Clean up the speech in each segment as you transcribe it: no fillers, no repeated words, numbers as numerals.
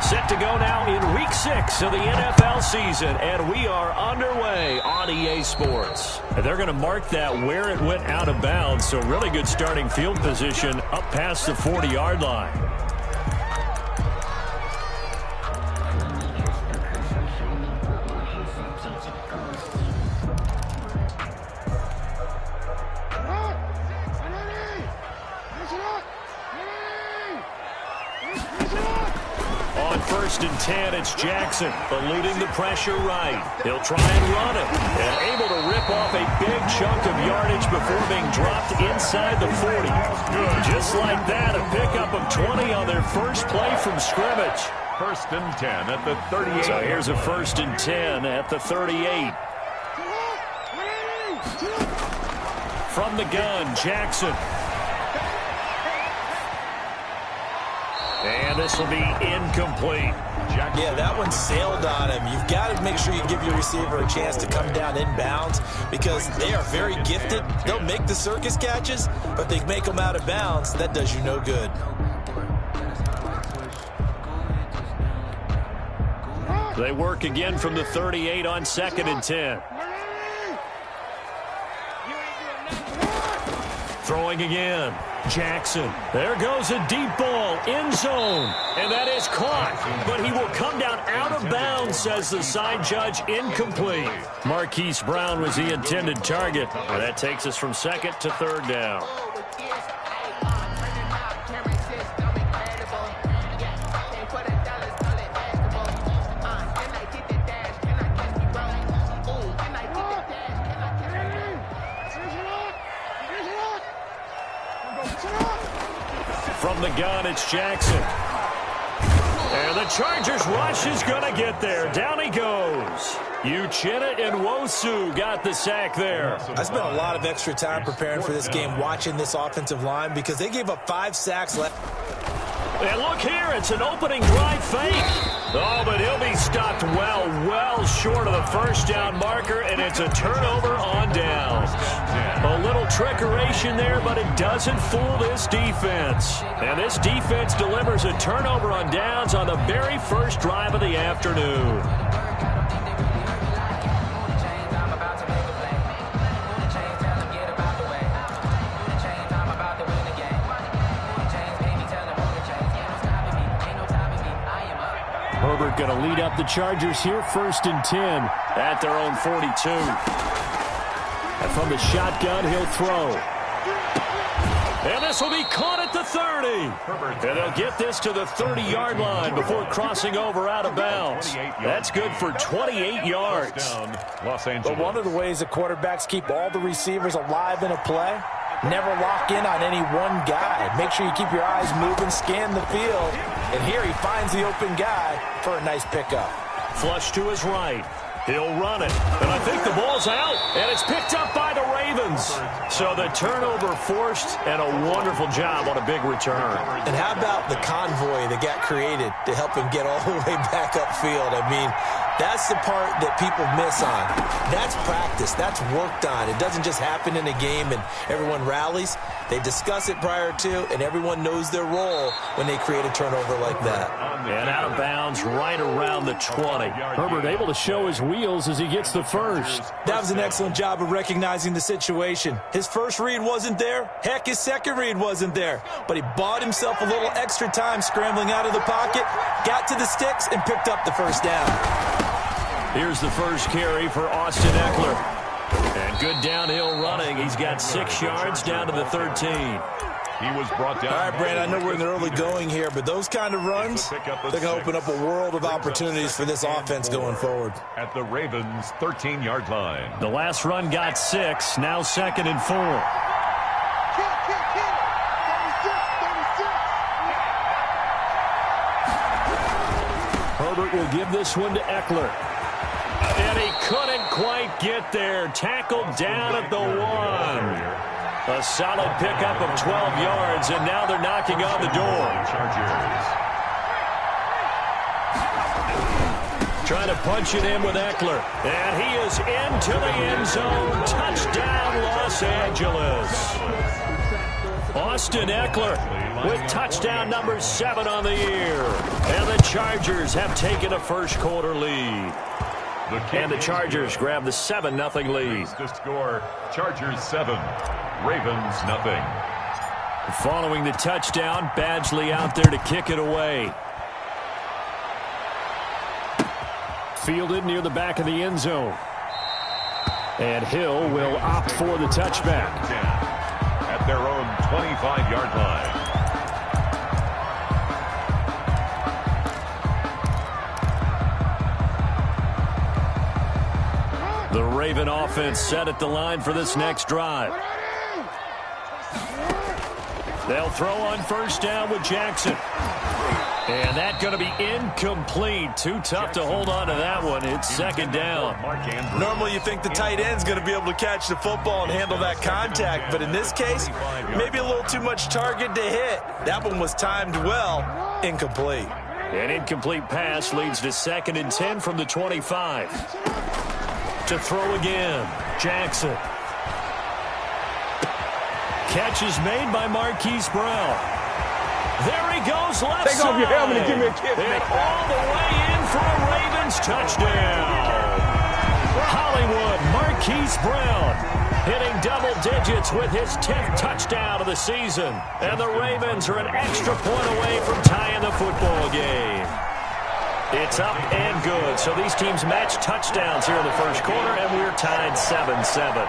Set to go now in Week 6 of the NFL season, and we are underway on EA Sports. And they're going to mark that where it went out of bounds, so really good starting field position up past the 40-yard line. First and 10, it's Jackson, but leading the pressure right. He'll try and run it, and able to rip off a big chunk of yardage before being dropped inside the 40. Just like that, a pickup of 20 on their first play from scrimmage. First and 10 at the 38. So here's a first and 10 at the 38. From the gun, Jackson. And this will be incomplete. Yeah, that one sailed on him. You've got to make sure you give your receiver a chance to come down inbounds because they are very gifted. They'll make the circus catches, but they make them out of bounds. That does you no good. They work again from the 38 on second and 10. Throwing again. Jackson. There goes a deep ball. End zone. And that is caught. But he will come down out of bounds, says the side judge. Incomplete. Marquise Brown was the intended target. And that takes us from second to third down. From the gun, it's Jackson. And the Chargers rush is going to get there. Down he goes. Uchenna and Nwosu got the sack there. I spent a lot of extra time preparing for this game watching this offensive line because they gave up 5 sacks left. And look here, it's an opening drive fake. Oh, but he'll be stopped well short of the first down marker, and it's a turnover on downs. A little trickeration there, but it doesn't fool this defense. And this defense delivers a turnover on downs on the very first drive of the afternoon. Herbert going to lead up the Chargers here, first and 10 at their own 42. And from the shotgun, he'll throw. And this will be caught at the 30. And they'll get this to the 30-yard line before crossing over out of bounds. That's good for 28 yards. But one of the ways the quarterbacks keep all the receivers alive in a play, never lock in on any one guy. Make sure you keep your eyes moving, scan the field. And here he finds the open guy for a nice pickup. Flush to his right. He'll run it. And I think the ball's out. And it's picked up by the Ravens. So the turnover forced and a wonderful job on a big return. And how about the convoy that got created to help him get all the way back upfield? I mean, that's the part that people miss on. That's practice. That's worked on. It doesn't just happen in a game and everyone rallies. They discuss it prior to, and everyone knows their role when they create a turnover like that. And out of bounds right around the 20. Herbert able to show his wheels as he gets the first. That was an excellent job of recognizing the situation. His first read wasn't there. Heck, his second read wasn't there. But he bought himself a little extra time scrambling out of the pocket, got to the sticks, and picked up the first down. Here's the first carry for Austin Ekeler. And good downhill running. He's got 6 yards down to the 13. He was brought down. All right, Brand, I know we're in the early going here, but those kind of runs, they're going to open up a world of opportunities for this offense going forward. At the Ravens' 13-yard line. The last run got 6, now second and 4. Herbert will give this one to Ekeler. And he couldn't quite get there. Tackled down at the 1. A solid pickup of 12 yards, and now they're knocking on the door. Trying to punch it in with Ekeler. And he is into the end zone. Touchdown, Los Angeles. Austin Ekeler with touchdown number 7 on the year. And the Chargers have taken a first-quarter lead. And the Chargers grab the 7-0 lead. The score, Chargers 7, Ravens 0. Following the touchdown, Badgley out there to kick it away. Fielded near the back of the end zone. And Hill will opt for the touchback. At their own 25-yard line. The Raven offense set at the line for this next drive. They'll throw on first down with Jackson. And that's going to be incomplete. Too tough to hold on to that one. It's second down. Normally you think the tight end's going to be able to catch the football and handle that contact, but in this case, maybe a little too much target to hit. That one was timed well. Incomplete. An incomplete pass leads to 2nd and 10 from the 25. To throw again, Jackson. Catch is made by Marquise Brown. There he goes, left Take side. off your helmet and give me a kiss. And all the way in for a Ravens touchdown. Hollywood, Marquise Brown, hitting double digits with his 10th touchdown of the season. And the Ravens are an extra point away from tying the football game. It's up and good. So these teams match touchdowns here in the first quarter, and we're tied 7-7.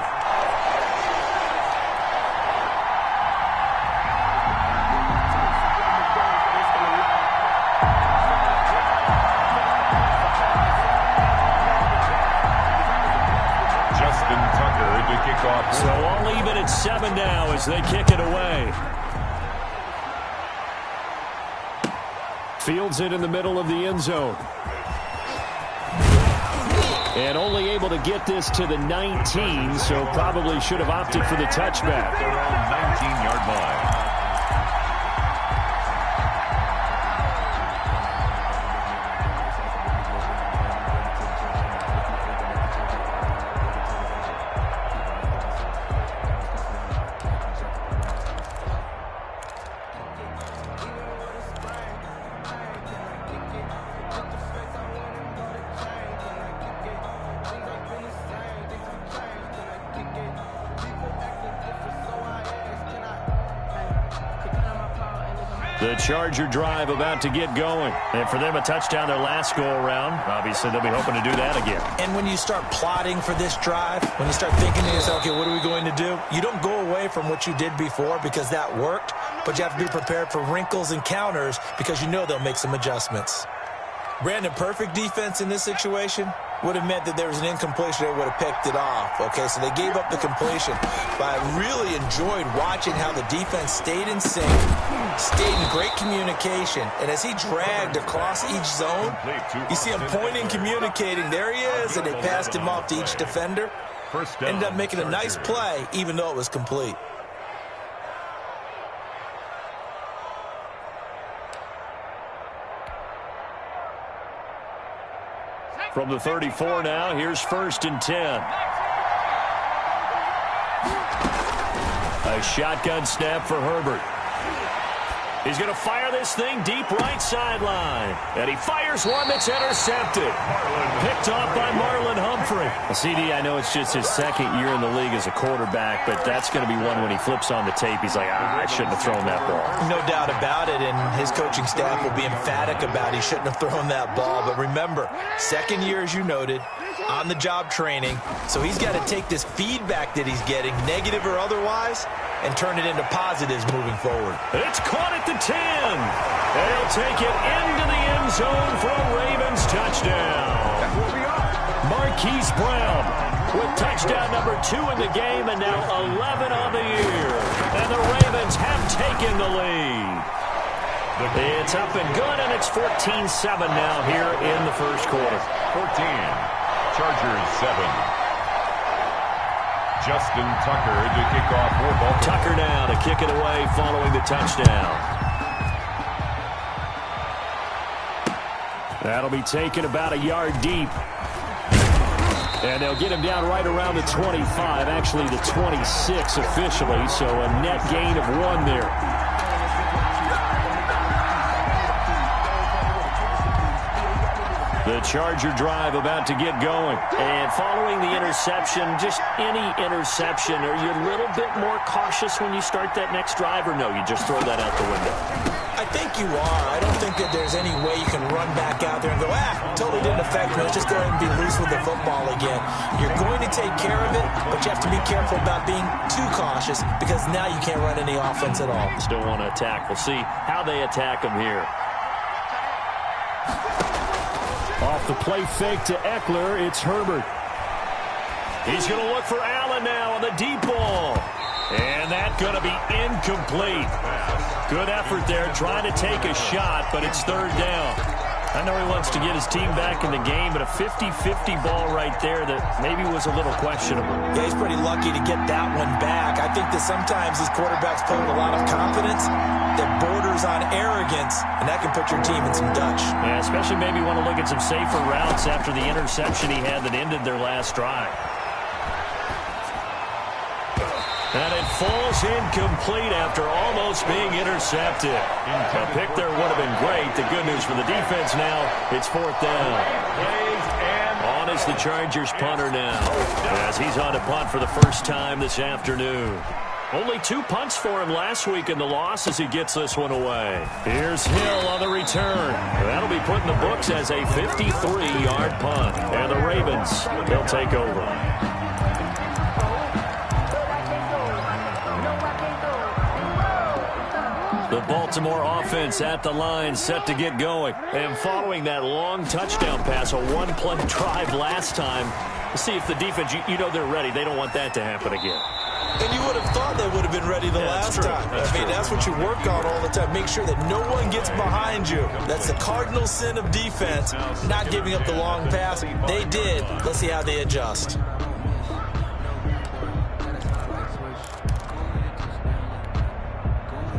So all even at 7 now as they kick it away. Fields it in the middle of the end zone. And only able to get this to the 19, so probably should have opted for the touchback. Their own 19-yard line. The Charger drive about to get going. And for them, a touchdown their last go-around. Obviously, they'll be hoping to do that again. And when you start plotting for this drive, when you start thinking to yourself, okay, what are we going to do? You don't go away from what you did before because that worked, but you have to be prepared for wrinkles and counters because you know they'll make some adjustments. Brandon, perfect defense in this situation would have meant that there was an incompletion. They would have picked it off. Okay, so they gave up the completion. But I really enjoyed watching how the defense stayed in sync, stayed in great communication. And as he dragged across each zone, you see him pointing, communicating. There he is, and they passed him off to each defender. Ended up making a nice play, even though it was complete. From the 34 now, here's 1st and 10. A shotgun snap for Herbert. He's going to fire this thing deep right sideline. And he fires one that's intercepted. Picked off by Marlon Humphrey. CD, I know it's just his 2nd year in the league as a quarterback, but that's going to be one when he flips on the tape. He's like, I shouldn't have thrown that ball. No doubt about it, and his coaching staff will be emphatic about he shouldn't have thrown that ball. But remember, 2nd year, as you noted, on-the-job training. So he's got to take this feedback that he's getting, negative or otherwise, and turn it into positives moving forward. It's caught at the 10. They'll take it into the end zone for a Ravens touchdown. Marquise Brown with touchdown number 2 in the game and now 11 on the year. And the Ravens have taken the lead. It's up and good, and it's 14-7 now here in the first quarter. 14, Chargers 7. Justin Tucker to kick off for Baltimore. Tucker now to kick it away following the touchdown. That'll be taken about a yard deep. And they'll get him down right around the 25, actually the 26 officially, so a net gain of 1 there. The Charger drive about to get going. And following the interception, just any interception, are you a little bit more cautious when you start that next drive, or no, you just throw that out the window? I think you are. I don't think that there's any way you can run back out there and go, totally didn't affect me. Let's just go ahead and be loose with the football again. You're going to take care of it, but you have to be careful about being too cautious because now you can't run any offense at all. Still want to attack. We'll see how they attack them here. Off the play fake to Eckler, it's Herbert. He's going to look for Allen now on the deep ball. And that's going to be incomplete. Good effort there, trying to take a shot, but it's third down. I know he wants to get his team back in the game, but a 50-50 ball right there that maybe was a little questionable. Yeah, he's pretty lucky to get that one back. I think that sometimes these quarterbacks play with a lot of confidence that borders on arrogance, and that can put your team in some Dutch. Yeah, especially maybe want to look at some safer routes after the interception he had that ended their last drive. And it falls incomplete after almost being intercepted. A pick there would have been great. The good news for the defense now, it's fourth down. On is the Chargers punter now, as he's on to punt for the first time this afternoon. Only 2 punts for him last week in the loss as he gets this one away. Here's Hill on the return. That'll be put in the books as a 53-yard punt. And the Ravens, they'll take over. The Baltimore offense at the line, set to get going. And following that long touchdown pass, a one-play drive last time, see if the defense, you know they're ready. They don't want that to happen again. And you would have thought they would have been ready the last time. That's what you work on all the time. Make sure that no one gets behind you. That's the cardinal sin of defense, not giving up the long pass. They did. Let's see how they adjust.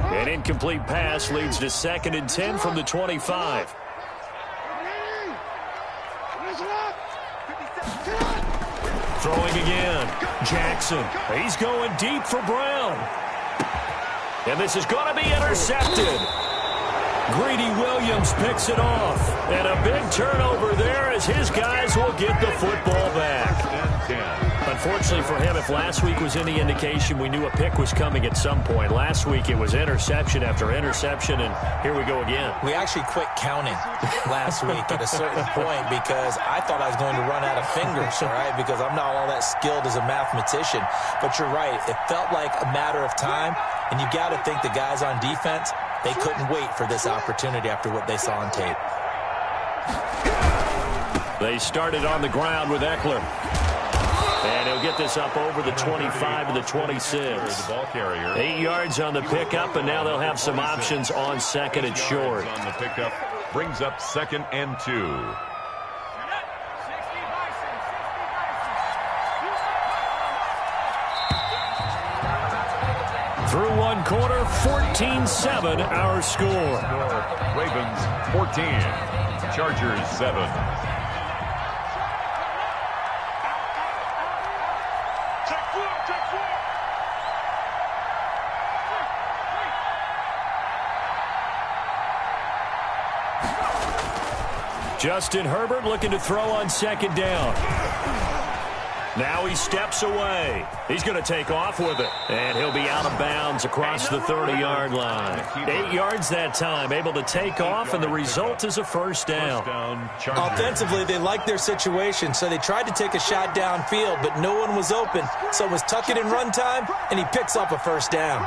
An incomplete pass leads to 2nd and 10 from the 25. Throwing again. Jackson. He's going deep for Brown. And this is going to be intercepted. Greedy Williams picks it off. And a big turnover there as his guys will get the football back. Unfortunately for him, if last week was any indication, we knew a pick was coming at some point. Last week it was interception after interception, and here we go again. We actually quit counting last week at a certain point because I thought I was going to run out of fingers, all right, because I'm not all that skilled as a mathematician. But you're right. It felt like a matter of time, and you got to think the guys on defense, they couldn't wait for this opportunity after what they saw on tape. They started on the ground with Eckler. And he'll get this up over the 25 to the 26. 8 yards on the pickup, and now they'll have some options on 2nd and short. On the pickup brings up 2nd and 2. Through one quarter, 14-7 our score. Ravens 14, Chargers 7. Justin Herbert looking to throw on 2nd down. Now he steps away. He's going to take off with it. And he'll be out of bounds across the 30-yard line. 8 yards that time, able to take off, and the result is a first down. Offensively, they liked their situation, so they tried to take a shot downfield, but no one was open. So it was tuck it in run time, and he picks up a first down.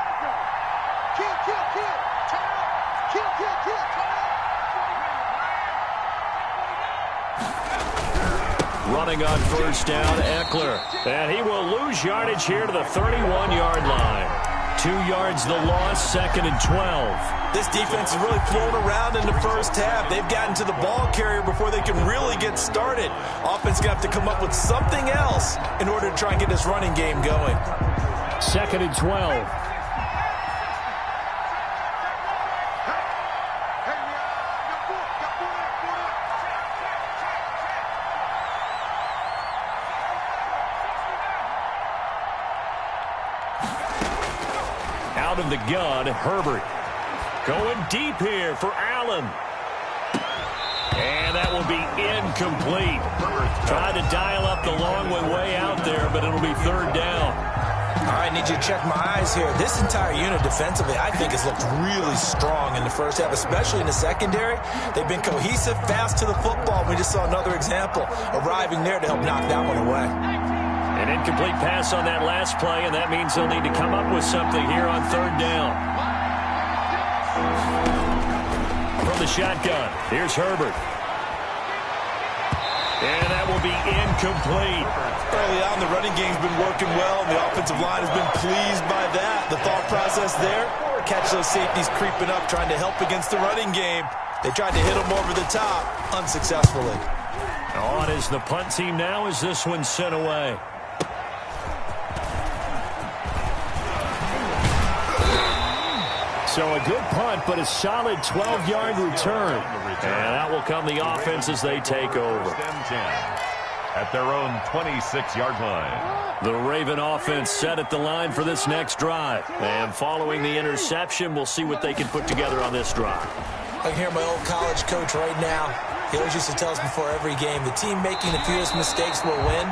Running on first down, Eckler. And he will lose yardage here to the 31-yard line. 2 yards the loss, 2nd and 12. This defense is really flown around in the first half. They've gotten to the ball carrier before they can really get started. Offense going to have to come up with something else in order to try and get this running game going. 2nd and 12. Out of the gun, Herbert. Going deep here for Allen. And that will will be incomplete. Trying to dial up the long way out there, but it'll be third down. All right, need you to check my eyes here. This entire unit defensively, I think, has looked really strong in the first half, especially in the secondary. They've been cohesive, fast to the football. We just saw another example arriving there to help knock that one away. An incomplete pass on that last play, and that means they'll need to come up with something here on third down. From the shotgun, here's Herbert. And that will be incomplete. Early on, the running game's been working well, and the offensive line has been pleased by that. The thought process there, catch those safeties creeping up, trying to help against the running game. They tried to hit them over the top, unsuccessfully. On is the punt team now as this one's sent away. So a good punt, but a solid 12-yard return. And out will come the offense as they take over. At their own 26-yard line. The Raven offense set at the line for this next drive. And following the interception, we'll see what they can put together on this drive. I can hear my old college coach right now. He always used to tell us before every game, the team making the fewest mistakes will win.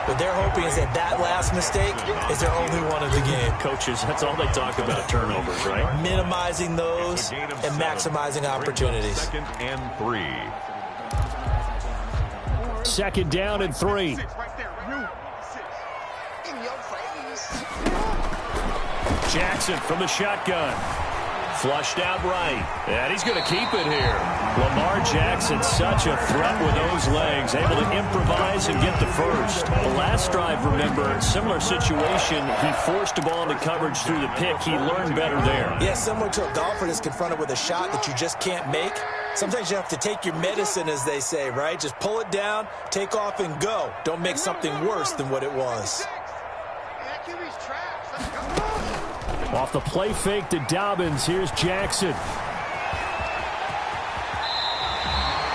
What they're hoping is that that last mistake is their only one of the game. Coaches, that's all they talk about, turnovers, right? Minimizing those and maximizing opportunities. Second and 3. Second down and 3. Jackson from the shotgun. Flushed out right. And he's going to keep it here. Lamar Jackson, such a threat with those legs. Able to improvise and get the first. The last drive, remember, similar situation. He forced a ball into coverage through the pick. He learned better there. Yeah, similar to a golfer that's confronted with a shot that you just can't make. Sometimes you have to take your medicine, as they say, right? Just pull it down, take off, and go. Don't make something worse than what it was. Off the play fake to Dobbins, here's Jackson.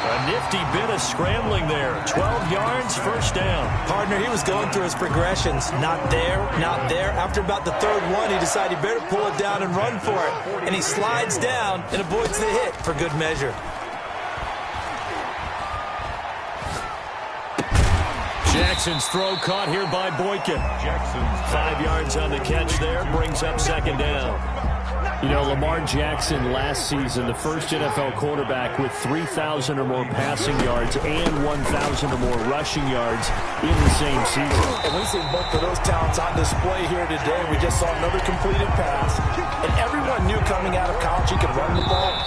A nifty bit of scrambling there. 12 yards, first down. Partner, he was going through his progressions. Not there, not there. After about the third one, he decided he better pull it down and run for it. And he slides down and avoids the hit for good measure. Jackson's throw caught here by Boykin. 5 yards on the catch there, brings up second down. You know, Lamar Jackson last season, the first NFL quarterback with 3,000 or more passing yards and 1,000 or more rushing yards in the same season. And we see both of those talents on display here today. We just saw another completed pass. And everyone knew coming out of college he could run the ball.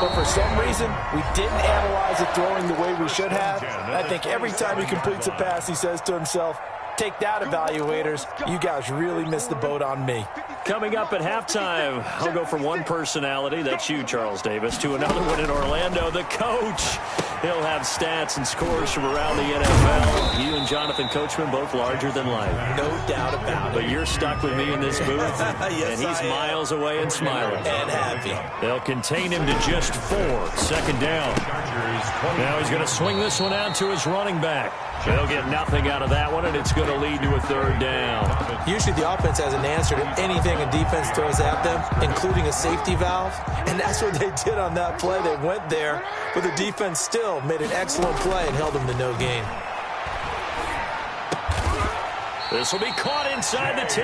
But for some reason, we didn't analyze it throwing the way we should have. I think every time he completes a pass, he says to himself, take that, evaluators. You guys really missed the boat on me. Coming up at halftime, I'll go from one personality, that's you, Charles Davis, to another one in Orlando, the coach. He'll have stats and scores from around the NFL. You and Jonathan Coachman, both larger than life. No doubt about it. But you're stuck with me in this booth, yes, and he's miles away and smiling. And happy. They'll contain him to just 4. Second down. Now he's going to swing this one out to his running back. They'll get nothing out of that one, and it's going to lead to a third down. Usually the offense has an answer to anything a defense throws at them, including a safety valve. And that's what they did on that play. They went there, but the defense still made an excellent play and held them to no gain. This will be caught inside the 10.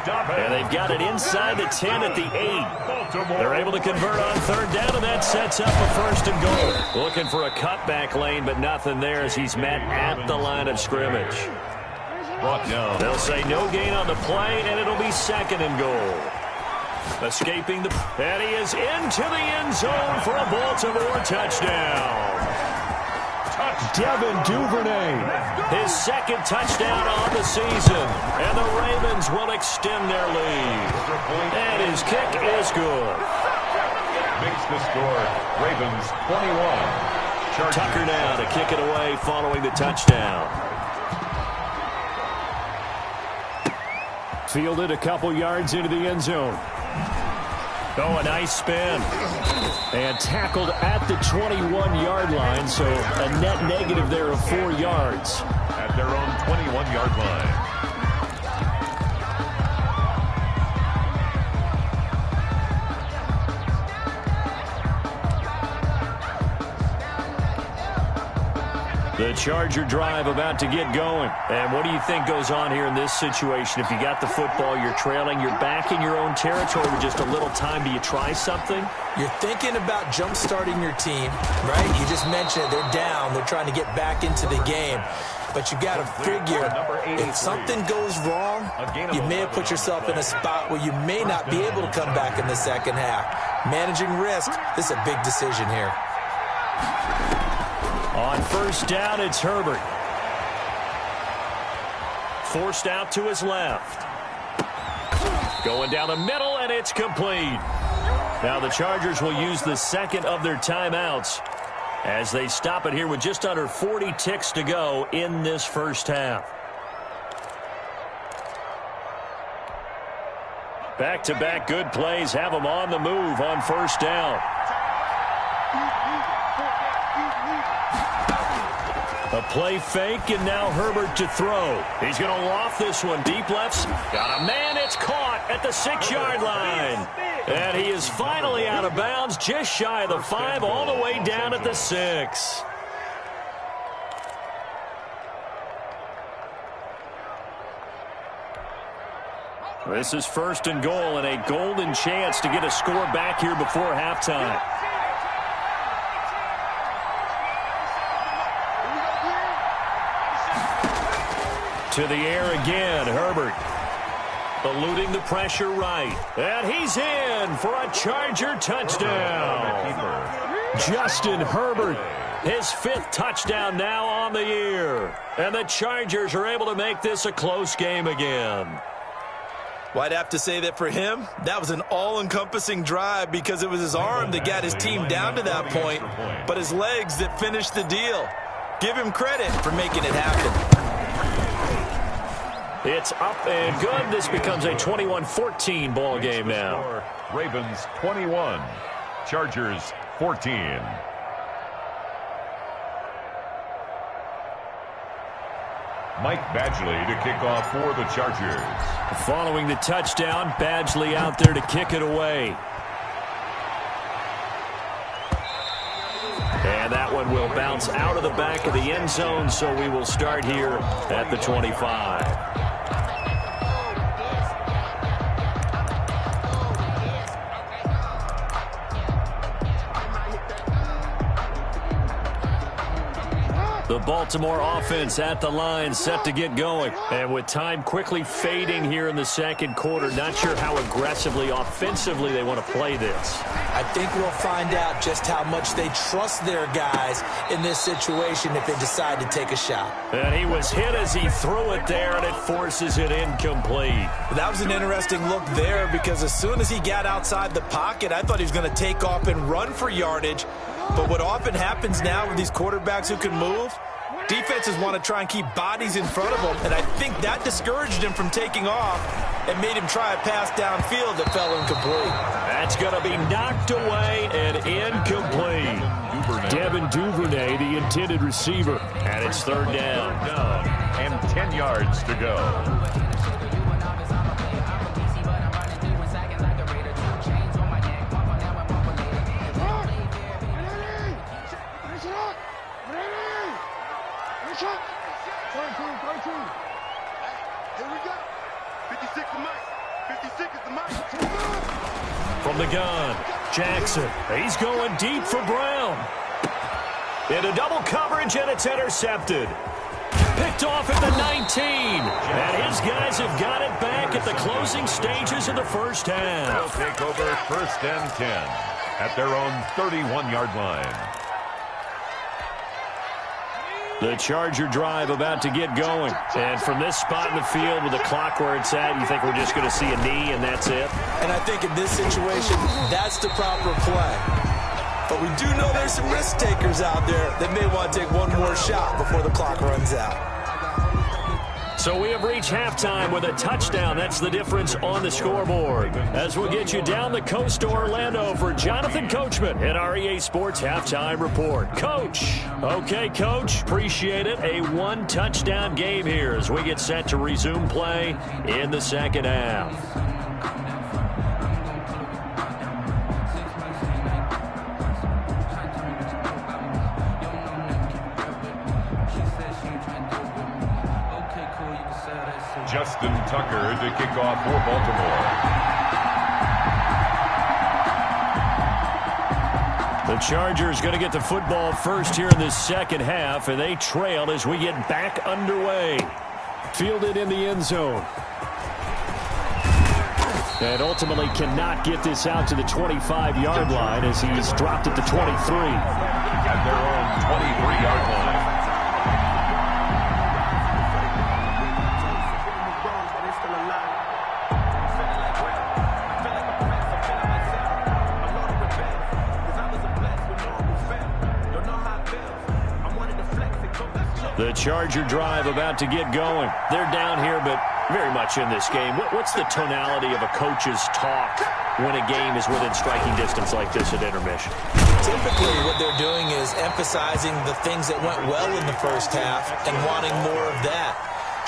And they've got it inside the 10 at the 8. They're able to convert on third down, and that sets up a first and goal. Looking for a cutback lane, but nothing there as he's met at the line of scrimmage. They'll say no gain on the play, and it'll be second and goal. Escaping the... And he is into the end zone for a Baltimore touchdown. Devin Duvernay, his second touchdown on the season, and the Ravens will extend their lead. And his kick is good. Makes the score Ravens 21. Tucker now to kick it away following the touchdown. Fielded a couple yards into the end zone. Oh, a nice spin. And tackled at the 21-yard line, so a net negative there of 4 yards. At their own 21-yard line. The Charger drive about to get going. And what do you think goes on here in this situation? If you got the football, you're trailing, you're back in your own territory with just a little time. Do you try something? You're thinking about jump-starting your team, right? You just mentioned it. They're down. They're trying to get back into the game. But you got to figure, if something goes wrong, you may have put yourself in a spot where you may not be able to come back in the second half. Managing risk, this is a big decision here. On first down, it's Herbert. Forced out to his left. Going down the middle, and it's complete. Now the Chargers will use the second of their timeouts as they stop it here with just under 40 ticks to go in this first half. Back-to-back good plays have them on the move on first down. A play fake, and now Herbert to throw. He's going to loft this one. Deep lefts. Got a man. It's caught at the 6-yard line. And he is finally out of bounds, just shy of the 5, all the way down at the 6. This is first and goal, and a golden chance to get a score back here before halftime. To the air again, Herbert. Eluding the pressure right. And he's in for a Charger touchdown. Justin Herbert, his 5th touchdown now on the year. And the Chargers are able to make this a close game again. Well, I'd have to say that for him, that was an all-encompassing drive because it was his arm that got his team down to that point, but his legs that finished the deal. Give him credit for making it happen. It's up and good. This becomes a 21-14 ball game now. Ravens 21, Chargers 14. Mike Badgley to kick off for the Chargers. Following the touchdown, Badgley out there to kick it away. And that one will bounce out of the back of the end zone, so we will start here at the 25. The Baltimore offense at the line, set to get going. And with time quickly fading here in the second quarter, not sure how aggressively, offensively they want to play this. I think we'll find out just how much they trust their guys in this situation if they decide to take a shot. And he was hit as he threw it there, and it forces it incomplete. That was an interesting look there because as soon as he got outside the pocket, I thought he was going to take off and run for yardage. But what often happens now with these quarterbacks who can move, defenses want to try and keep bodies in front of them, and I think that discouraged him from taking off and made him try a pass downfield that fell incomplete. That's going to be knocked away and incomplete. Devin Duvernay, the intended receiver, and it's third down. And 10 yards to go. From the gun, Jackson. He's going deep for Brown. Into double coverage, and it's intercepted. Picked off at the 19. And his guys have got it back at the closing stages of the first half. They'll take over first and 10 at their own 31-yard line. The Charger drive about to get going. And from this spot in the field with the clock where it's at, you think we're just going to see a knee and that's it? And I think in this situation, that's the proper play. But we do know there's some risk takers out there that may want to take one more shot before the clock runs out. So we have reached halftime with a touchdown. That's the difference on the scoreboard. As we'll get you down the coast to Orlando for Jonathan Coachman at our EA Sports Halftime Report. Coach. Okay, Coach. Appreciate it. A one-touchdown game here as we get set to resume play in the second half. Justin Tucker to kick off for Baltimore. The Chargers going to get the football first here in the second half, and they trail as we get back underway. Fielded in the end zone. And ultimately cannot get this out to the 25-yard line as he's dropped it to 23. At their own 23-yard line. The Charger drive about to get going. They're down here, but very much in this game. What's the tonality of a coach's talk when a game is within striking distance like this at intermission? Typically, what they're doing is emphasizing the things that went well in the first half and wanting more of that.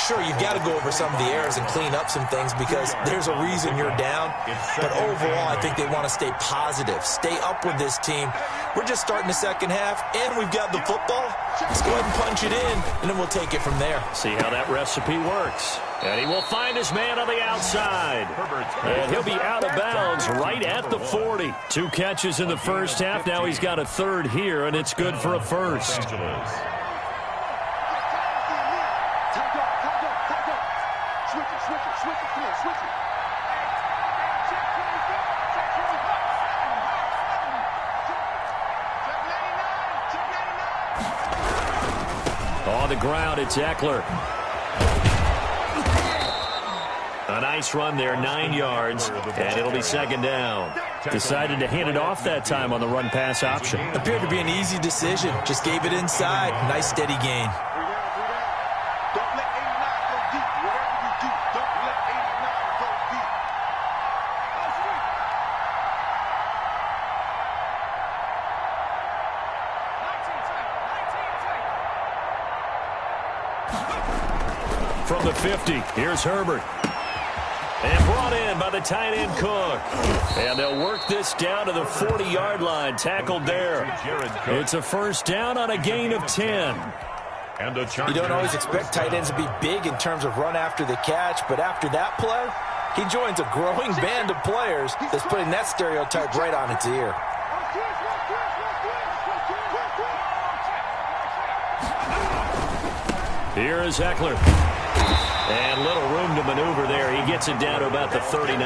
Sure, you've got to go over some of the errors and clean up some things because there's a reason you're down. But overall, I think they want to stay positive, stay up with this team. We're just starting the second half, and we've got the football. Let's go ahead and punch it in, and then we'll take it from there. See how that recipe works. And he will find his man on the outside. And he'll be out of bounds right at the 40. 2 catches in the first half. Now he's got a third here, and it's good for a first. On the ground, it's Eckler. A nice run there, 9 yards, and it'll be second down. Decided to hand it off that time on the run-pass option. Appeared to be an easy decision. Just gave it inside. Nice, steady gain. From the 50, here's Herbert. And brought in by the tight end Cook. And they'll work this down to the 40-yard line. Tackled there. It's a first down on a gain of 10. You don't always expect tight ends to be big in terms of run after the catch, but after that play, he joins a growing band of players that's putting that stereotype right on its ear. Here is Eckler. And little room to maneuver there. He gets it down to about the 39.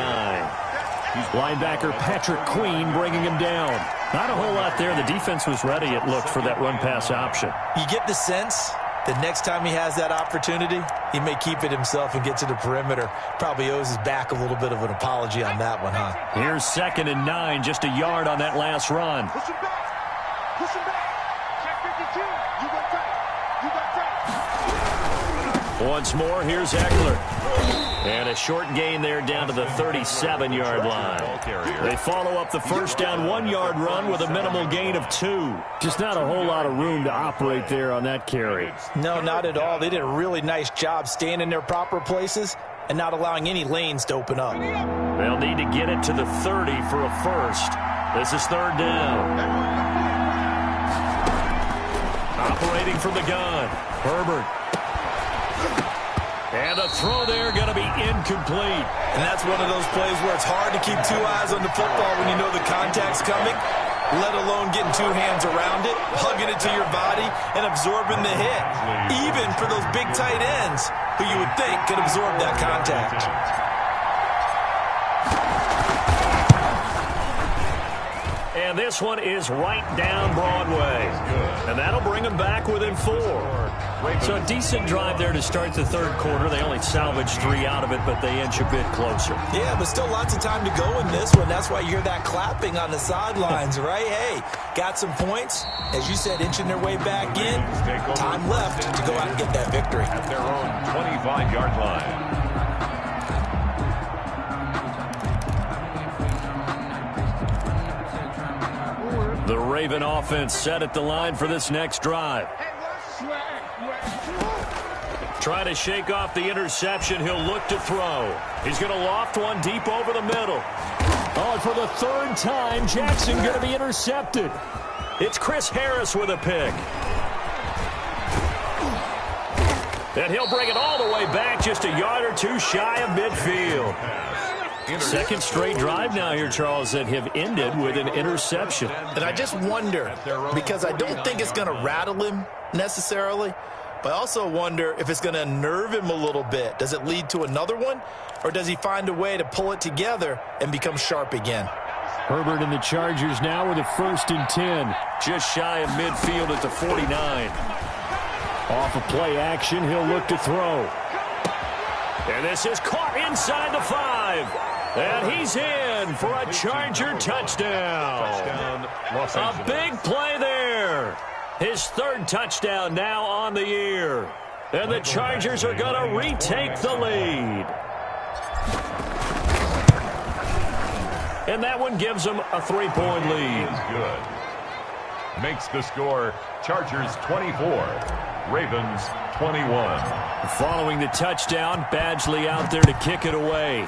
Linebacker Patrick Queen bringing him down. Not a whole lot there. The defense was ready, it looked, for that run-pass option. You get the sense that next time he has that opportunity, he may keep it himself and get to the perimeter. Probably owes his back a little bit of an apology on that one, huh? Here's 2nd and 9, just a yard on that last run. Push him back. Push him back. Check 52. You got tight. You got tight. Once more, here's Eckler. And a short gain there down to the 37-yard line. They follow up the first down 1-yard run with a minimal gain of 2. Just not a whole lot of room to operate there on that carry. No, not at all. They did a really nice job staying in their proper places and not allowing any lanes to open up. They'll need to get it to the 30 for a first. This is 3rd down. Operating from the gun, Herbert. And a throw there going to be incomplete. And that's one of those plays where it's hard to keep 2 eyes on the football when you know the contact's coming, let alone getting 2 hands around it, hugging it to your body, and absorbing the hit. Even for those big tight ends who you would think could absorb that contact. And this one is right down Broadway. And that'll bring them back within 4. So a decent drive there to start the 3rd quarter. They only salvaged 3 out of it, but they inch a bit closer. Yeah, but still lots of time to go in this one. That's why you hear that clapping on the sidelines, right? Hey, got some points. As you said, inching their way back in. Time left to go out and get that victory. At their own 25-yard line. The Raven offense set at the line for this next drive. Trying to shake off the interception. He'll look to throw. He's going to loft one deep over the middle. Oh, and for the 3rd time, Jackson going to be intercepted. It's Chris Harris with a pick. And he'll bring it all the way back just a yard or two shy of midfield. Second straight drive now here, Charles, that have ended with an interception. And I just wonder, because I don't think it's going to rattle him necessarily, but I also wonder if it's going to unnerve him a little bit. Does it lead to another one, or does he find a way to pull it together and become sharp again? Herbert and the Chargers now with a 1st and 10. Just shy of midfield at the 49. Off of play action, he'll look to throw. And this is caught inside the 5. And he's in for a Charger touchdown. A big play there. His 3rd touchdown now on the year. And the Chargers are going to retake the lead. And that one gives them a 3-point lead. Good. Makes the score Chargers 24, Ravens 21. Following the touchdown, Badgley out there to kick it away.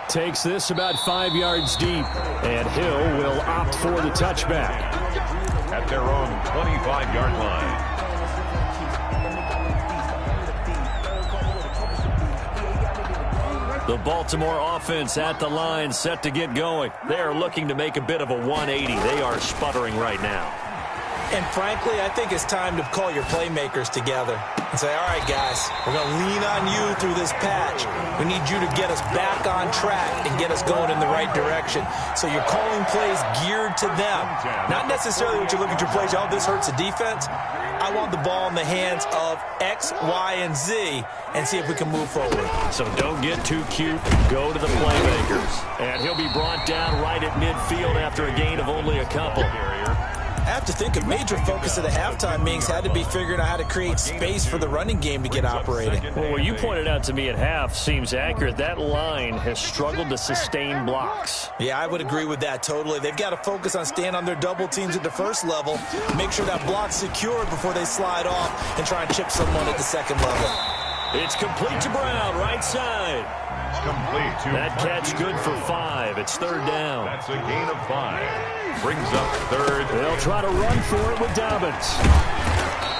Takes this about 5 yards deep, and Hill will opt for the touchback. At their own 25-yard line. The Baltimore offense at the line, set to get going. They are looking to make a bit of a 180. They are sputtering right now. And frankly, I think it's time to call your playmakers together and say, all right, guys, we're going to lean on you through this patch. We need you to get us back on track and get us going in the right direction. So you're calling plays geared to them. Not necessarily what you look at your plays, oh, this hurts the defense. I want the ball in the hands of X, Y, and Z and see if we can move forward. So don't get too cute. Go to the playmakers. And he'll be brought down right at midfield after a gain of only a couple. I have to think a major focus of the halftime meetings had to be figuring out how to create space for the running game to get operating. Well, what you pointed out to me at half seems accurate. That line has struggled to sustain blocks. Yeah, I would agree with that totally. They've got to focus on staying on their double teams at the first level, make sure that block's secured before they slide off and try and chip someone at the second level. It's complete to Brown, right side. Complete to that catch good for 5. It's 3rd down. That's a gain of 5. Brings up 3rd. They'll try to run for it with Dobbins.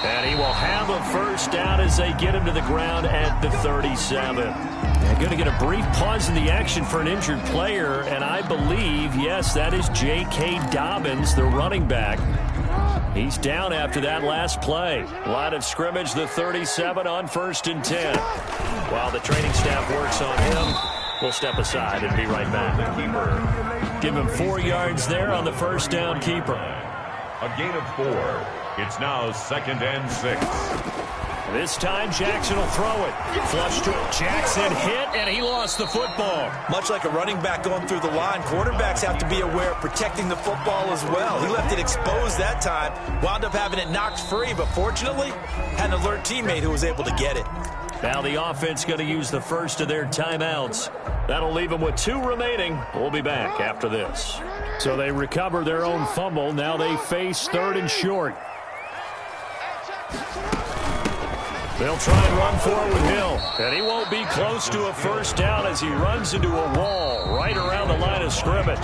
And he will have a 1st down as they get him to the ground at the 37. They're going to get a brief pause in the action for an injured player, and I believe, yes, that is J.K. Dobbins, the running back. He's down after that last play. Line of scrimmage, the 37 on 1st and 10. While the training staff works on him, we'll step aside and be right back. Give him 4 yards there on the 1st down keeper. A gain of 4. It's now 2nd and 6. This time Jackson will throw it. Flush to Jackson hit, and he lost the football. Much like a running back going through the line, quarterbacks have to be aware of protecting the football as well. He left it exposed that time, wound up having it knocked free, but fortunately had an alert teammate who was able to get it. Now the offense going to use the first of their timeouts. That'll leave them with 2 remaining. We'll be back after this. So they recover their own fumble. Now they face 3rd and short. They'll try and run forward with Hill. And he won't be close to a 1st down as he runs into a wall right around the line of scrimmage.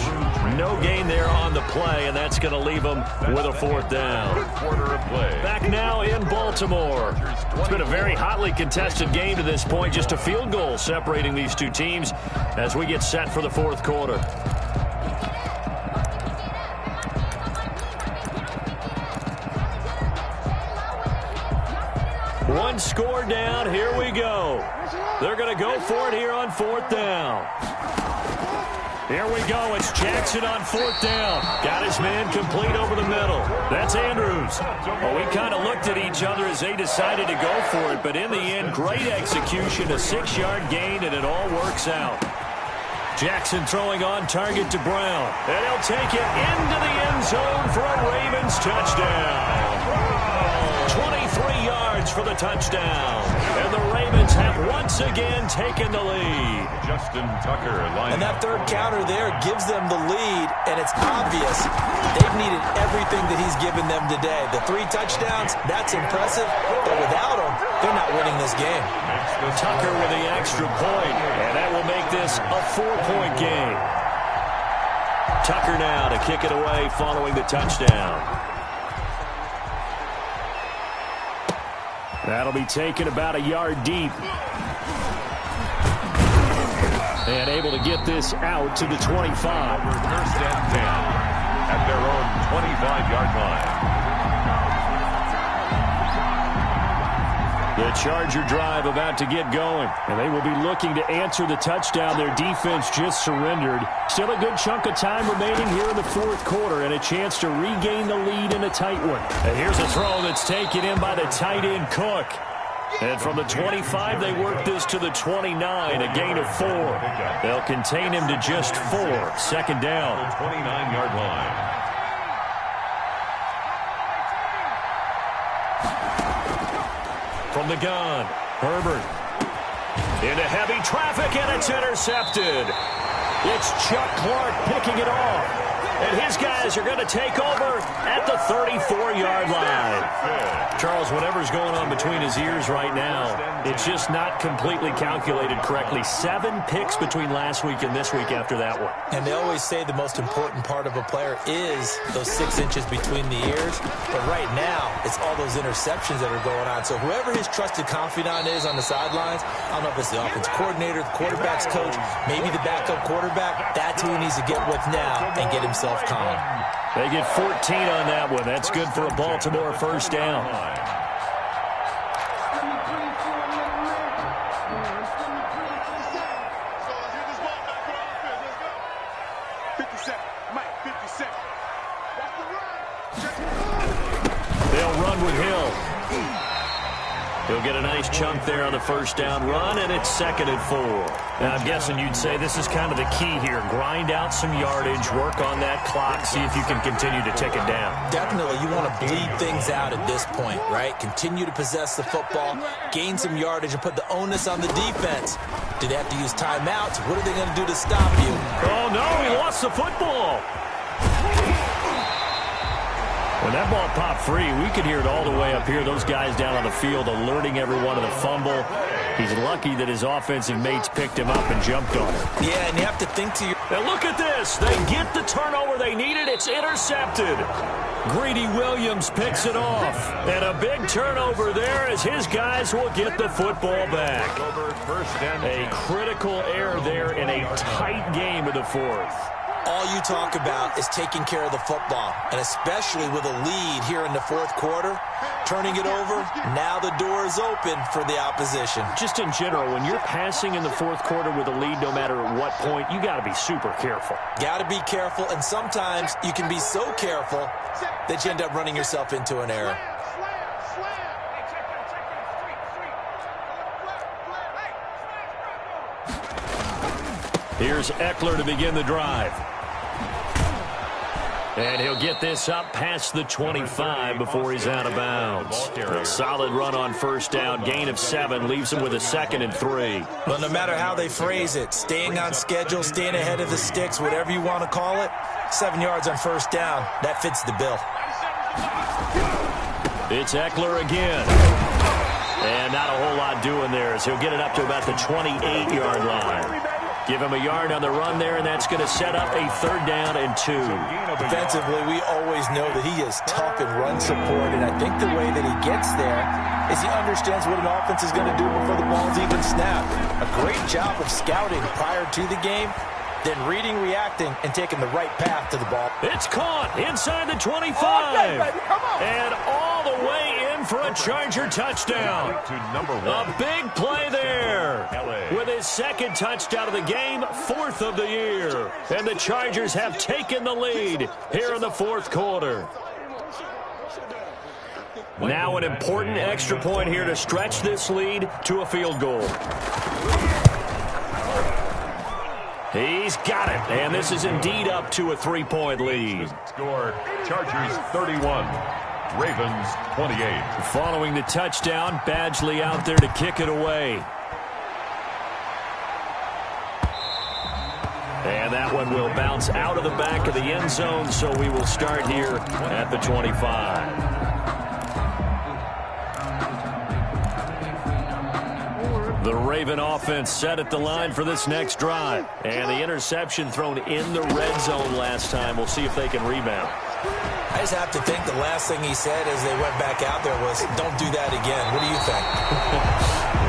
No gain there on the play, and that's going to leave him with a 4th down. Back now in Baltimore. It's been a very hotly contested game to this point. Just a field goal separating these two teams as we get set for the 4th quarter. One score down. Here we go. They're going to go for it here on 4th down. Here we go. It's Jackson on 4th down. Got his man complete over the middle. That's Andrews. Well, we kind of looked at each other as they decided to go for it, but in the end, great execution, a 6-yard gain, and it all works out. Jackson throwing on target to Brown, and he'll take it into the end zone for a Ravens touchdown. 23 yards for the touchdown. And the Ravens have once again taken the lead. Justin Tucker and that 3rd counter there gives them the lead, and it's obvious they've needed everything that he's given them today. The 3 touchdowns, that's impressive, but without him, they're not winning this game. Tucker with the extra point, and that will make this a 4-point game. Tucker now to kick it away following the touchdown. That'll be taken about a yard deep. And able to get this out to the 25. First and 10 at their own 25-yard line. The Charger drive about to get going, and they will be looking to answer the touchdown their defense just surrendered. Still a good chunk of time remaining here in the fourth quarter, and a chance to regain the lead in a tight one. And here's a throw that's taken in by the tight end Cook. And from the 25, they work this to the 29, a gain of 4. They'll contain him to just 4. Second down. 29-yard line. From the gun, Herbert. Into heavy traffic, and it's intercepted. It's Chuck Clark picking it off. And his guys are going to take over at the 34-yard line. Charles, whatever's going on between his ears right now, it's just not completely calculated correctly. 7 picks between last week and this week after that one. And they always say the most important part of a player is those 6 inches between the ears. But right now, it's all those interceptions that are going on. So whoever his trusted confidant is on the sidelines, I don't know if it's the offense coordinator, the quarterback's coach, maybe the backup quarterback, that's who he needs to get with now and get himself calm. They get 14 on that one. That's good for a Baltimore first down. They'll run with Hill. He'll get a nice chunk there on the first down run, and it's 2nd and 4. Now, I'm guessing you'd say this is kind of the key here. Grind out some yardage, work on that clock, see if you can continue to tick it down. Definitely, you want to bleed things out at this point, right? Continue to possess the football, gain some yardage, and put the onus on the defense. Do they have to use timeouts? What are they going to do to stop you? Oh, no, he lost the football. When that ball popped free, we could hear it all the way up here. Those guys down on the field alerting everyone of the fumble. He's lucky that his offensive mates picked him up and jumped on it. Yeah, and you have to think to your... Now look at this. They get the turnover they needed. It's intercepted. Greedy Williams picks it off. And a big turnover there as his guys will get the football back. A critical error there in a tight game of the fourth. All you talk about is taking care of the football, and especially with a lead here in the fourth quarter, turning it over, now the door is open for the opposition. Just in general, when you're passing in the fourth quarter with a lead, no matter at what point, you got to be super careful. Got to be careful, and sometimes you can be so careful that you end up running yourself into an error. Here's Eckler to begin the drive. And he'll get this up past the 25 before he's out of bounds. A solid run on first down, gain of 7, leaves him with a 2nd and 3. Well, no matter how they phrase it, staying on schedule, staying ahead of the sticks, whatever you want to call it, 7 yards on first down, that fits the bill. It's Eckler again. And not a whole lot doing there as he'll get it up to about the 28-yard line. Give him a yard on the run there, and that's going to set up a 3rd down and 2. Defensively, we always know that he is tough in run support, and I think the way that he gets there is he understands what an offense is going to do before the ball's even snapped. A great job of scouting prior to the game, then reading, reacting, and taking the right path to the ball. It's caught inside the 25. And all the way in for a Charger touchdown. A big play there. With his 2nd touchdown of the game, 4th of the year. And the Chargers have taken the lead here in the fourth quarter. Now an important extra point here to stretch this lead to a field goal. He's got it, and this is indeed up to a 3-point lead. Score, Chargers 31, Ravens 28. Following the touchdown, Badgley out there to kick it away. And that one will bounce out of the back of the end zone, so we will start here at the 25. The Raven offense set at the line for this next drive. And the interception thrown in the red zone last time. We'll see if they can rebound. I just have to think the last thing he said as they went back out there was, don't do that again. What do you think?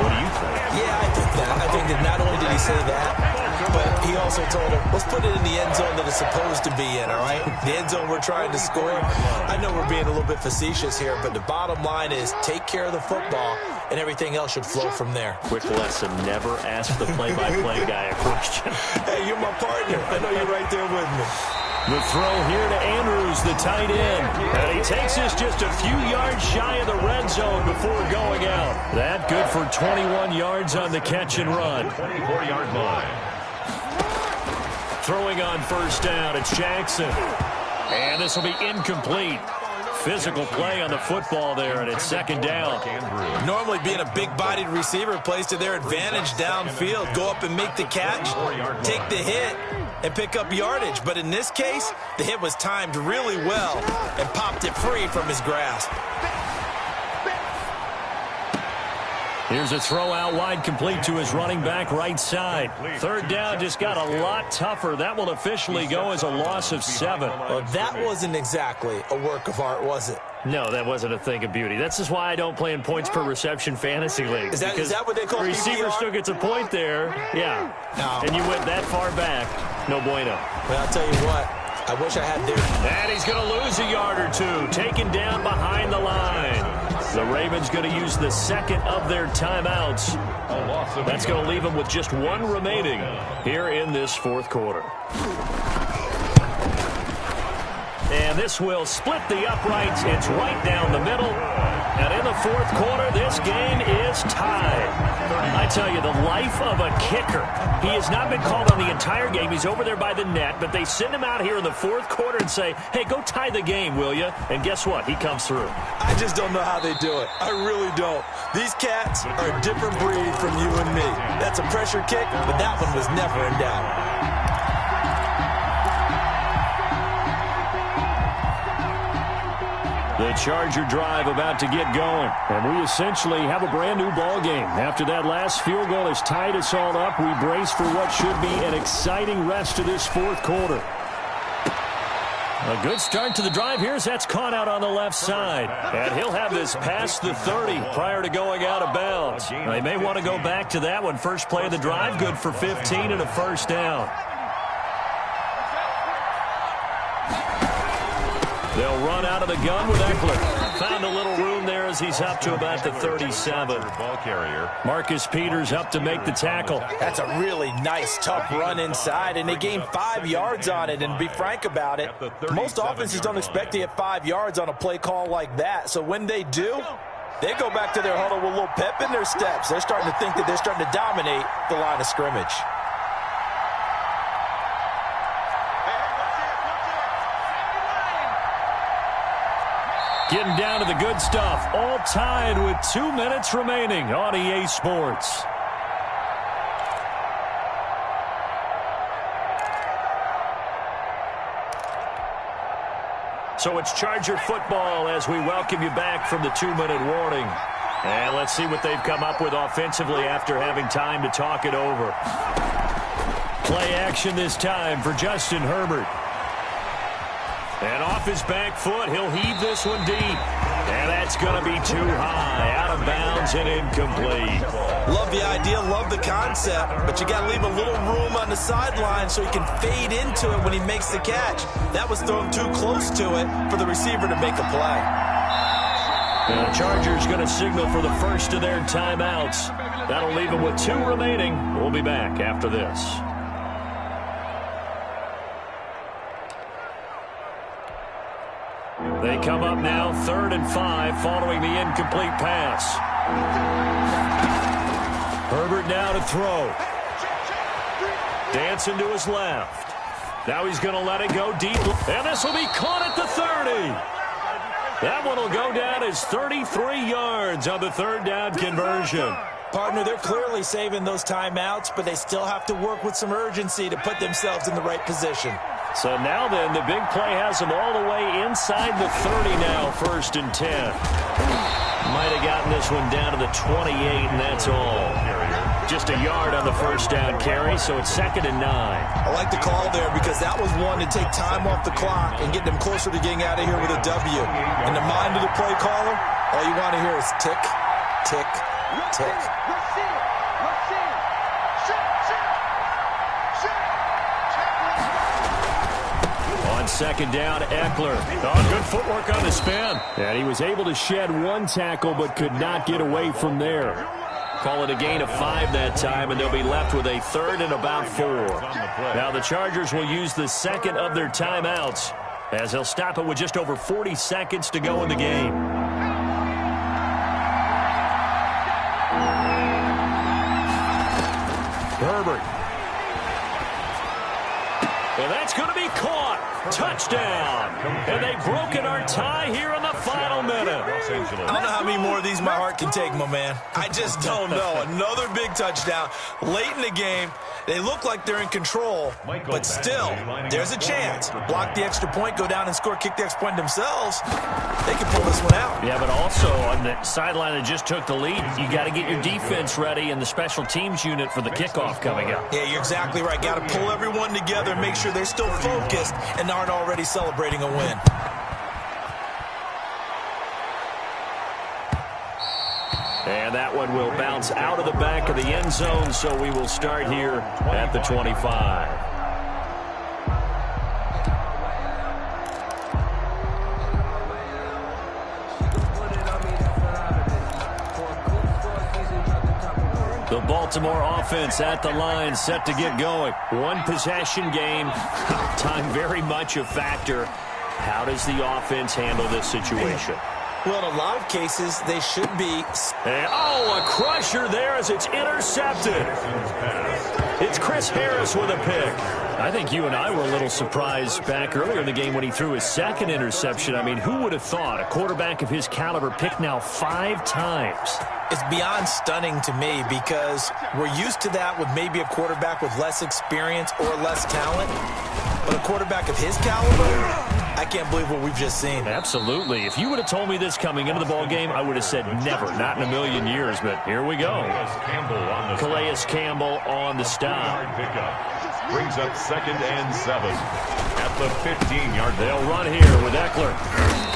What do you think? Yeah, I think that. I think that not only did he say that, but he also told him, let's put it in the end zone that it's supposed to be in, all right? The end zone we're trying to score. I know we're being a little bit facetious here, but the bottom line is take care of the football, and everything else should flow from there. Quick lesson, never ask the play-by-play guy a question. Hey, you're my partner. I know you're right there with me. The throw here to Andrews, the tight end. And he takes this just a few yards shy of the red zone before going out. That good for 21 yards on the catch and run. 24-yard line. Throwing on first down, it's Jackson. And this will be incomplete. Physical play on the football there, and it's second down. Normally being a big-bodied receiver plays to their advantage downfield. Go up and make the catch, take the hit, and pick up yardage. But in this case, the hit was timed really well and popped it free from his grasp. Here's a throw out wide, complete to his running back right side. Third down just got a lot tougher. That will officially go as a loss of 7. Well, that wasn't exactly a work of art, was it? No, that wasn't a thing of beauty. That's just why I don't play in points per reception fantasy leagues. Is that what they call receiver PPR? still gets a point there. Yeah. No. And you went that far back. No bueno. Well, I'll tell you what. I wish I had their... And he's going to lose a yard or two. Taken down behind the line. The Ravens going to use the second of their timeouts. That's going to leave them with just one remaining here in this fourth quarter. And this will split the uprights. It's right down the middle. And in the fourth quarter, this game is tied. I tell you, the life of a kicker. He has not been called on the entire game. He's over there by the net, but they send him out here in the fourth quarter and say, hey, go tie the game, will you? And guess what? He comes through. I just don't know how they do it. I really don't. These cats are a different breed from you and me. That's a pressure kick, but that one was never in doubt. The Charger drive about to get going. And we essentially have a brand new ball game. After that last field goal has tied us all up, we brace for what should be an exciting rest of this fourth quarter. A good start to the drive here as that's caught out on the left side. And he'll have this past the 30 prior to going out of bounds. They may want to go back to that one. First play of the drive, good for 15 and a first down. They'll run out of the gun with Eckler. Found a little room there as he's up to about the 37. Ball carrier. Marcus Peters up to make the tackle. That's a really nice, tough run inside, and they gained 5 yards on it. And to be frank about it, most offenses don't expect to get 5 yards on a play call like that. So when they do, they go back to their huddle with a little pep in their steps. They're starting to think that they're starting to dominate the line of scrimmage. Getting down to the good stuff. All tied with 2 minutes remaining on EA Sports. So it's Charger football as we welcome you back from the 2-minute warning. And let's see what they've come up with offensively after having time to talk it over. Play action this time for Justin Herbert. And off his back foot, he'll heave this one deep. And that's going to be too high, out of bounds and incomplete. Love the idea, love the concept, but you got to leave a little room on the sideline so he can fade into it when he makes the catch. That was thrown too close to it for the receiver to make a play. And the Chargers going to signal for the first of their timeouts. That'll leave them with 2 remaining. We'll be back after this. They come up now, 3rd and 5, following the incomplete pass. Herbert now to throw. Dancing to his left. Now he's going to let it go deep. And this will be caught at the 30. That one will go down as 33 yards on the 3rd down conversion. Partner, they're clearly saving those timeouts, but they still have to work with some urgency to put themselves in the right position. So now then, the big play has them all the way inside the 30 now, 1st and 10. Might have gotten this one down to the 28, and that's all. just a yard on the first down carry, so it's 2nd and 9. I like the call there because that was one to take time off the clock and get them closer to getting out of here with a W. In the mind of the play caller, all you want to hear is tick, tick, tick. Let's see it. Let's see it. Check. On 2nd down, Eckler. Oh, good footwork on the spin. And he was able to shed one tackle but could not get away from there. Call it a gain of 5 that time, and they'll be left with a 3rd and about 4. Now the Chargers will use the 2nd of their timeouts as they'll stop it with just over 40 seconds to go in the game. Herbert. And that's going to be caught. Touchdown. And they've broken our tie here in the final minute. I don't know how many more of these my heart can take, my man. I just don't know. Another big touchdown late in the game. They look like they're in control, but still, there's a chance. Block the extra point, go down and score, kick the extra point themselves. They can pull this one out. Yeah, but also on the sideline that just took the lead, you got to get your defense ready and the special teams unit for the kickoff coming up. Yeah, you're exactly right. Got to pull everyone together and make sure they're still focused and aren't already celebrating a win. And that one will bounce out of the back of the end zone, so we will start here at the 25. The Baltimore offense at the line, set to get going. One possession game, time very much a factor. How does the offense handle this situation? Well, in a lot of cases, they should be. And, a crusher there as it's intercepted. It's Chris Harris with a pick. I think you and I were a little surprised back earlier in the game when he threw his 2nd interception. I mean, who would have thought a quarterback of his caliber picked now 5 times? It's beyond stunning to me because we're used to that with maybe a quarterback with less experience or less talent. But a quarterback of his caliber, I can't believe what we've just seen. Absolutely. If you would have told me this coming into the ball game, I would have said never, not in a million years. But here we go. Calais Campbell on the stop. Brings up 2nd and 7 at the 15-yard. They'll run here with Eckler.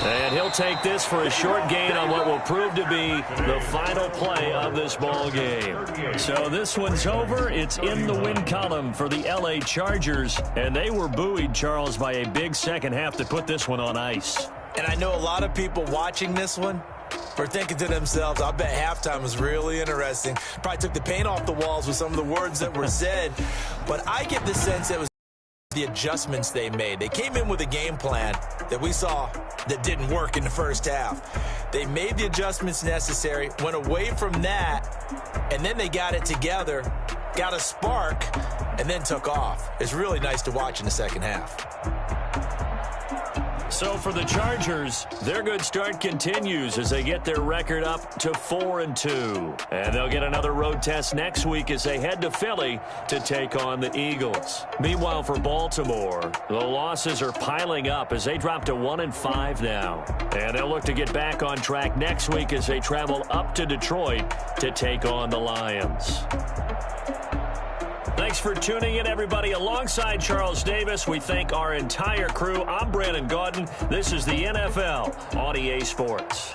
And he'll take this for a short gain on what will prove to be the final play of this ball game. So this one's over. It's in the win column for the L.A. Chargers. And they were buoyed, Charles, by a big second half to put this one on ice. And I know a lot of people watching this one are thinking to themselves, I bet halftime was really interesting. Probably took the paint off the walls with some of the words that were said. But I get the sense it was the adjustments they made. They came in with a game plan that we saw that didn't work in the first half. They made the adjustments necessary, went away from that, and then they got it together, got a spark, and then took off. It's really nice to watch in the second half. So for the Chargers, their good start continues as they get their record up to 4-2. And they'll get another road test next week as they head to Philly to take on the Eagles. Meanwhile, for Baltimore, the losses are piling up as they drop to 1-5 now. And they'll look to get back on track next week as they travel up to Detroit to take on the Lions. Thanks for tuning in, everybody. Alongside Charles Davis, we thank our entire crew. I'm Brandon Gaudin. This is the NFL on EA Sports.